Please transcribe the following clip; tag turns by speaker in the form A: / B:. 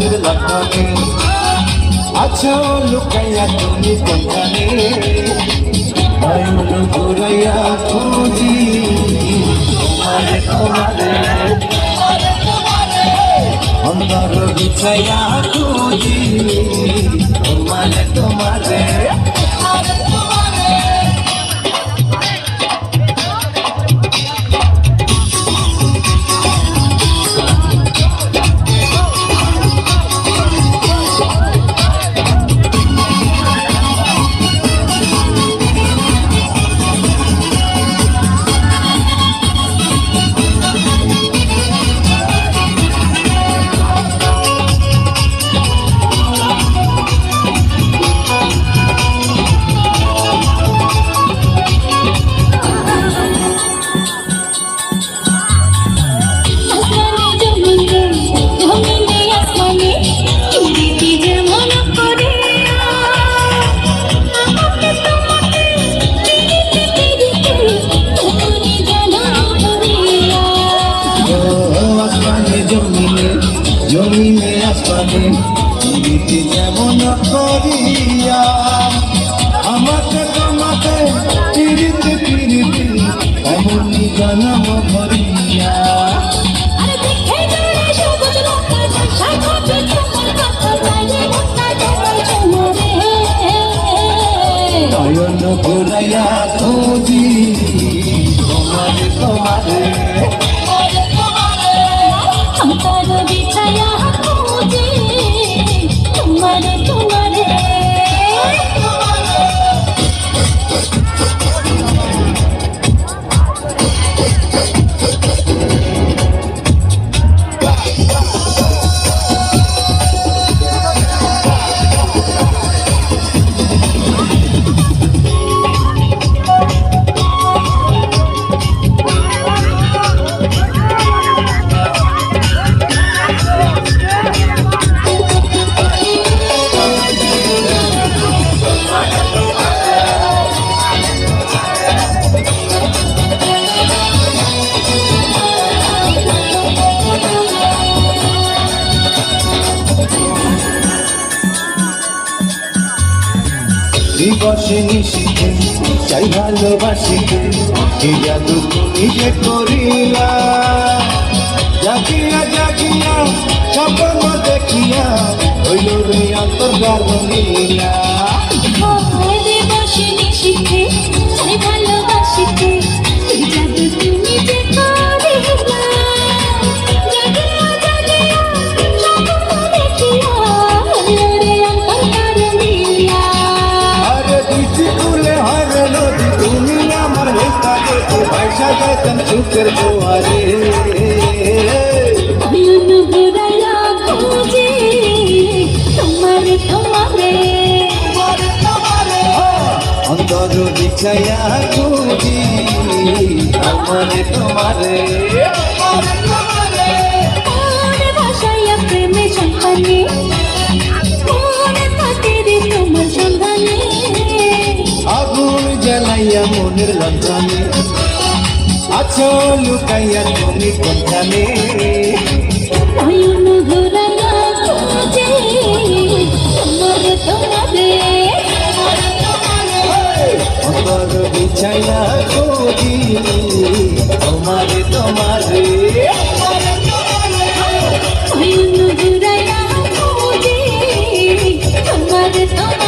A: মনের লক্ষণে আছো লুকাইয়া তুমি কোনখানে নয়ন ঘুরাইয়া খুঁজি তোমারে তোমারে অন্তর বিছাইয়া খুঁজি তোমারে তোমারে জমিনে আসমানে দিতে যেমন করিয়া আমাকে তোমাকে পিড়িতে পিড়িতে এমনই জন্ম ভরিয়া নয়ন ঘুরাইয়া খুঁজি তোমারে তোমারে দিবসে নিশিতে চাই ভালোবাসিতে কি জাদু তুমি যে করিলা জাগিয়া জাগিয়া স্বপ্ন দেখিয়া হইল রে অন্তর্গার নীলা
B: দিবসে নিশিতে চাই ভালোবাসিতে কি জাদু তুমি যে করিলা জাগিয়া জাগিয়া স্বপ্ন দেখিয়া হইল রে অন্তর্গার নীলা
A: তুমি আমার ভাইসা যাইতেন চুকের জোয়ারে
B: তোমারে তোমারে
A: অন্তর বিছাইয়া খুঁজি তোমারে তোমারে
B: ভাষাইয়া প্রেমে সন্তানে তোমার সন্ধানে
A: আগুন জ্বালাইয়া মনের লজ্জানে আছো লুকাইয়া তুমি কোনখানে
B: নয়ন ঘুরাইয়া খুঁজে তোমারে তোমারে
A: অন্তর বিছাইয়া খুঁজি তোমারে তোমারে
B: নয়ন ঘুরাইয়া খুঁজে তোমারে তোমারে